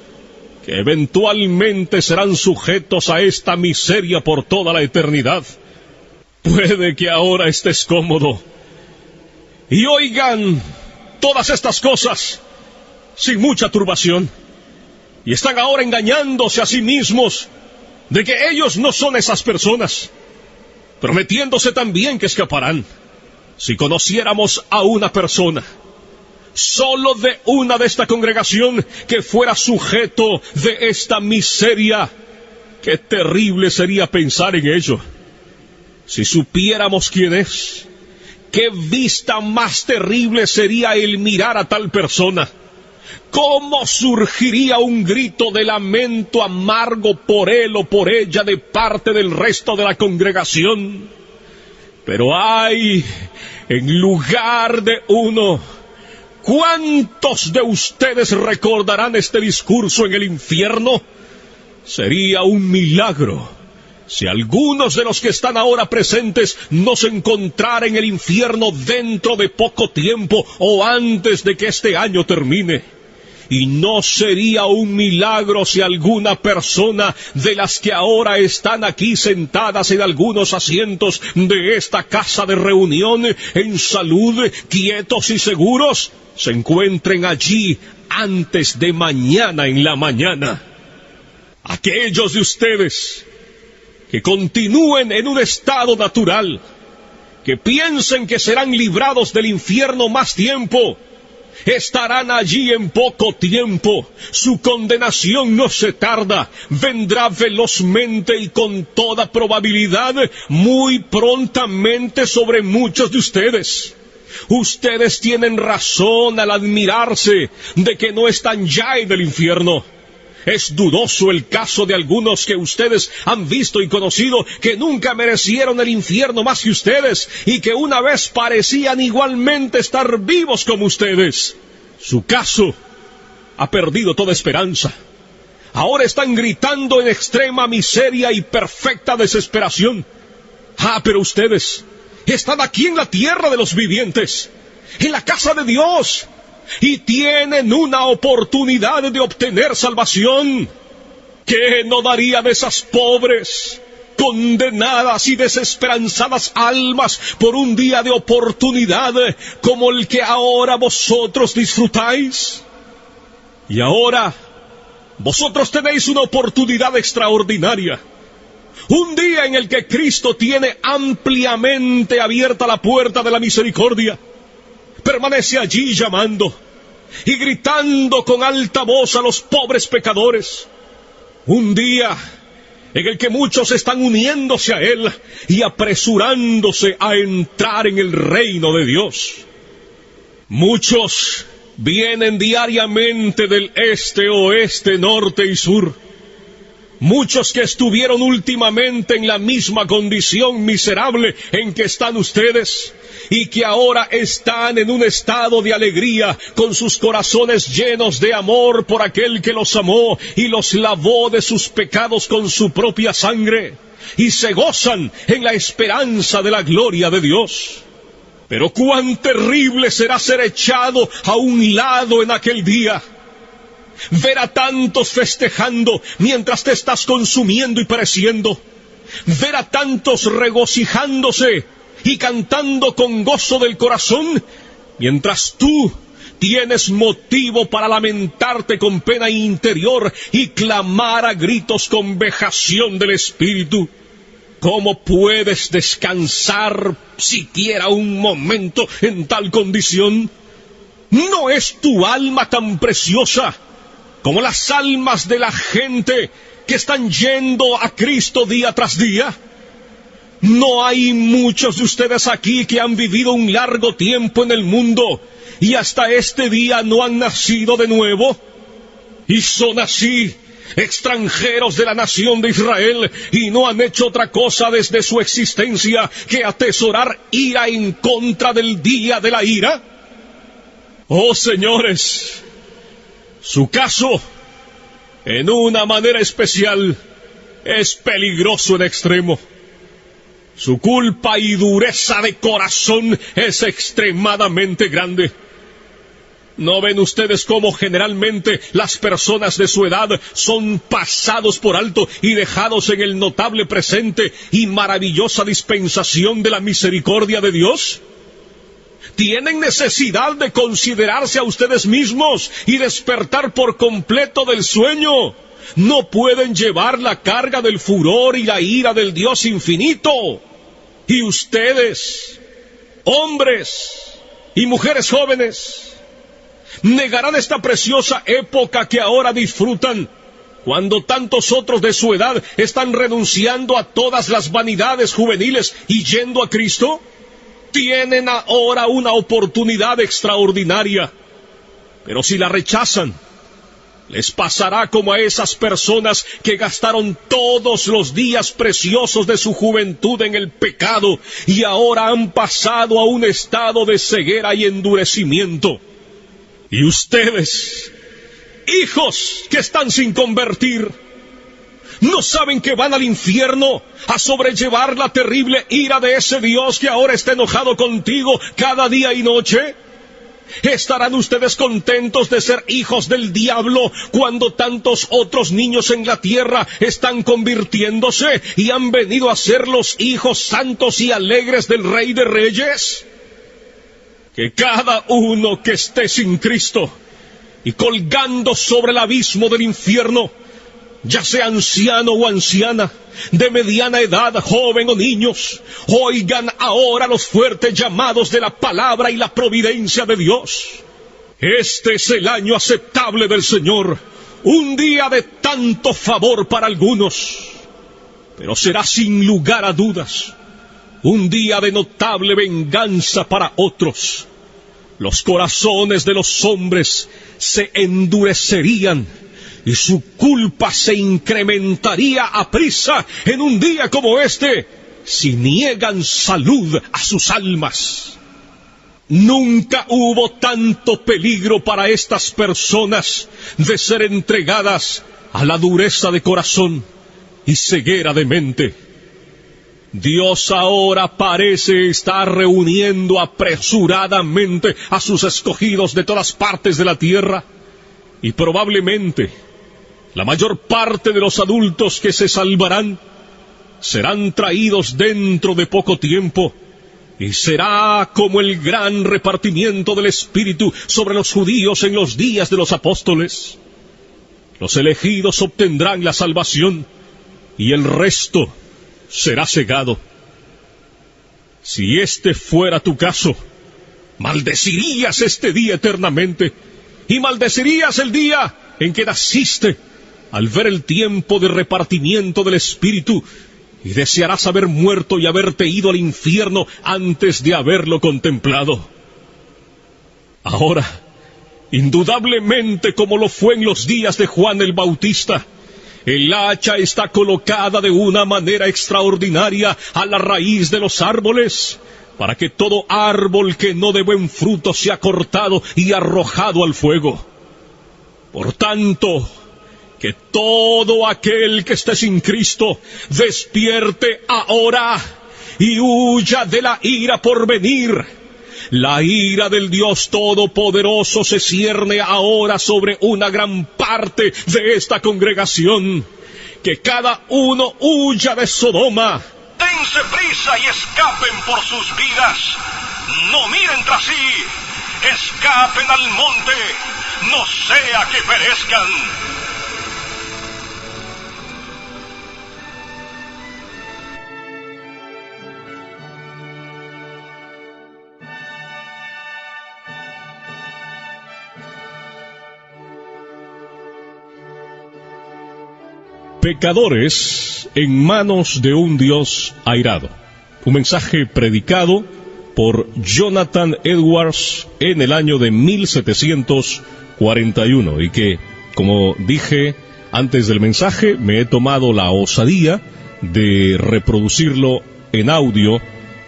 [SPEAKER 2] que eventualmente serán sujetos a esta miseria por toda la eternidad. Puede que ahora estés cómodo y oigan todas estas cosas sin mucha turbación, y están ahora engañándose a sí mismos de que ellos no son esas personas, prometiéndose también que escaparán. Si conociéramos a una persona, solo de una de esta congregación, que fuera sujeto de esta miseria, qué terrible sería pensar en ello. Si supiéramos quién es, qué vista más terrible sería el mirar a tal persona. ¿Cómo surgiría un grito de lamento amargo por él o por ella de parte del resto de la congregación? Pero ay, en lugar de uno, ¿cuántos de ustedes recordarán este discurso en el infierno? Sería un milagro si algunos de los que están ahora presentes no se encontraran en el infierno dentro de poco tiempo o antes de que este año termine. Y no sería un milagro si alguna persona de las que ahora están aquí sentadas en algunos asientos de esta casa de reunión, en salud, quietos y seguros, se encuentren allí antes de mañana en la mañana. Aquellos de ustedes que continúen en un estado natural, que piensen que serán librados del infierno más tiempo, estarán allí en poco tiempo. Su condenación no se tarda, vendrá velozmente y con toda probabilidad muy prontamente sobre muchos de ustedes. Ustedes tienen razón al admirarse de que no están ya en el infierno. Es dudoso el caso de algunos que ustedes han visto y conocido, que nunca merecieron el infierno más que ustedes, y que una vez parecían igualmente estar vivos como ustedes. Su caso ha perdido toda esperanza. Ahora están gritando en extrema miseria y perfecta desesperación. Pero ustedes están aquí en la tierra de los vivientes, en la casa de Dios, y tienen una oportunidad de obtener salvación. ¿Qué no daría de esas pobres, condenadas y desesperanzadas almas por un día de oportunidad como el que ahora vosotros disfrutáis? Y ahora vosotros tenéis una oportunidad extraordinaria, un día en el que Cristo tiene ampliamente abierta la puerta de la misericordia. Permanece allí llamando y gritando con alta voz a los pobres pecadores. Un día en el que muchos están uniéndose a Él y apresurándose a entrar en el reino de Dios. Muchos vienen diariamente del este, oeste, norte y sur. Muchos que estuvieron últimamente en la misma condición miserable en que están ustedes, y que ahora están en un estado de alegría, con sus corazones llenos de amor por aquel que los amó y los lavó de sus pecados con su propia sangre, y se gozan en la esperanza de la gloria de Dios. Pero cuán terrible será ser echado a un lado en aquel día. Ver a tantos festejando mientras te estás consumiendo y pereciendo. Ver a tantos regocijándose y cantando con gozo del corazón, mientras tú tienes motivo para lamentarte con pena interior y clamar a gritos con vejación del espíritu. ¿Cómo puedes descansar siquiera un momento en tal condición? ¿No es tu alma tan preciosa como las almas de la gente que están yendo a Cristo día tras día? ¿No hay muchos de ustedes aquí que han vivido un largo tiempo en el mundo y hasta este día no han nacido de nuevo? Y son así, extranjeros de la nación de Israel, y no han hecho otra cosa desde su existencia que atesorar ira en contra del día de la ira. Oh señores, su caso, en una manera especial, es peligroso en extremo. Su culpa y dureza de corazón es extremadamente grande. ¿No ven ustedes cómo generalmente las personas de su edad son pasados por alto y dejados en el notable presente y maravillosa dispensación de la misericordia de Dios? Tienen necesidad de considerarse a ustedes mismos y despertar por completo del sueño. No pueden llevar la carga del furor y la ira del Dios infinito. Y ustedes, hombres y mujeres jóvenes, negarán esta preciosa época que ahora disfrutan, cuando tantos otros de su edad están renunciando a todas las vanidades juveniles y yendo a Cristo. Tienen ahora una oportunidad extraordinaria, pero si la rechazan, les pasará como a esas personas que gastaron todos los días preciosos de su juventud en el pecado y ahora han pasado a un estado de ceguera y endurecimiento. Y ustedes, hijos que están sin convertir, ¿no saben que van al infierno a sobrellevar la terrible ira de ese Dios que ahora está enojado contigo cada día y noche? ¿Estarán ustedes contentos de ser hijos del diablo cuando tantos otros niños en la tierra están convirtiéndose y han venido a ser los hijos santos y alegres del Rey de Reyes? Que cada uno que esté sin Cristo y colgando sobre el abismo del infierno, ya sea anciano o anciana, de mediana edad, joven o niños, oigan ahora los fuertes llamados de la palabra y la providencia de Dios. Este es el año aceptable del Señor, un día de tanto favor para algunos, pero será sin lugar a dudas un día de notable venganza para otros. Los corazones de los hombres se endurecerían y su culpa se incrementaría aprisa en un día como este, si niegan salud a sus almas. Nunca hubo tanto peligro para estas personas de ser entregadas a la dureza de corazón y ceguera de mente. Dios ahora parece estar reuniendo apresuradamente a sus escogidos de todas partes de la tierra, y probablemente la mayor parte de los adultos que se salvarán serán traídos dentro de poco tiempo, y será como el gran repartimiento del Espíritu sobre los judíos en los días de los apóstoles. Los elegidos obtendrán la salvación, y el resto será cegado. Si este fuera tu caso, maldecirías este día eternamente, y maldecirías el día en que naciste, al ver el tiempo de repartimiento del Espíritu, y desearás haber muerto y haberte ido al infierno antes de haberlo contemplado. Ahora, indudablemente como lo fue en los días de Juan el Bautista, el hacha está colocada de una manera extraordinaria a la raíz de los árboles, para que todo árbol que no dé buen fruto sea cortado y arrojado al fuego. Por tanto, que todo aquel que esté sin Cristo despierte ahora y huya de la ira por venir. La ira del Dios Todopoderoso se cierne ahora sobre una gran parte de esta congregación. Que cada uno huya de Sodoma.
[SPEAKER 1] Dense prisa y escapen por sus vidas. No miren tras sí. escapen al monte, no sea que perezcan.
[SPEAKER 2] Pecadores en manos de un Dios airado. Un mensaje predicado por Jonathan Edwards en el año de 1741 y que, como dije antes del mensaje, me he tomado la osadía de reproducirlo en audio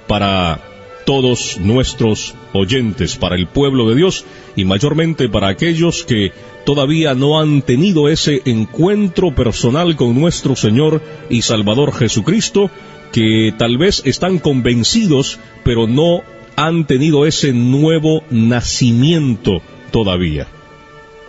[SPEAKER 2] para todos nuestros oyentes, para el pueblo de Dios y mayormente para aquellos que todavía no han tenido ese encuentro personal con nuestro Señor y Salvador Jesucristo, que tal vez están convencidos, pero no han tenido ese nuevo nacimiento todavía.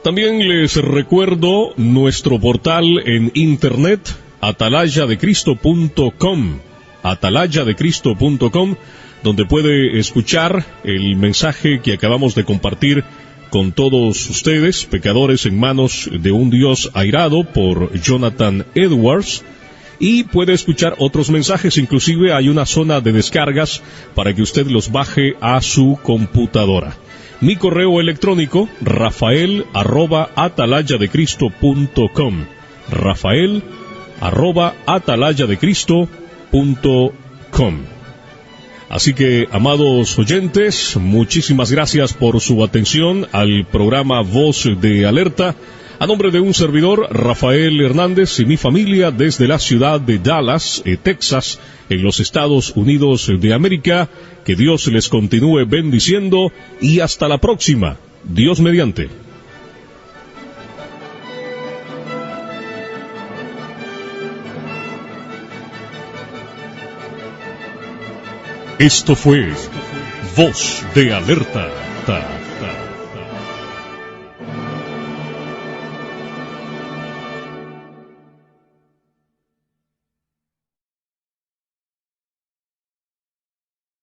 [SPEAKER 2] También les recuerdo nuestro portal en internet, atalayadecristo.com, donde puede escuchar el mensaje que acabamos de compartir con todos ustedes, pecadores en manos de un Dios airado, por Jonathan Edwards, y puede escuchar otros mensajes. Inclusive hay una zona de descargas para que usted los baje a su computadora. Mi correo electrónico, rafael@atalayadecristo.com, rafael@atalayadecristo.com. Así que, amados oyentes, muchísimas gracias por su atención al programa Voz de Alerta. A nombre de un servidor, Rafael Hernández, y mi familia desde la ciudad de Dallas, Texas, en los Estados Unidos de América, que Dios les continúe bendiciendo y hasta la próxima, Dios mediante. Esto fue Voz de Alerta.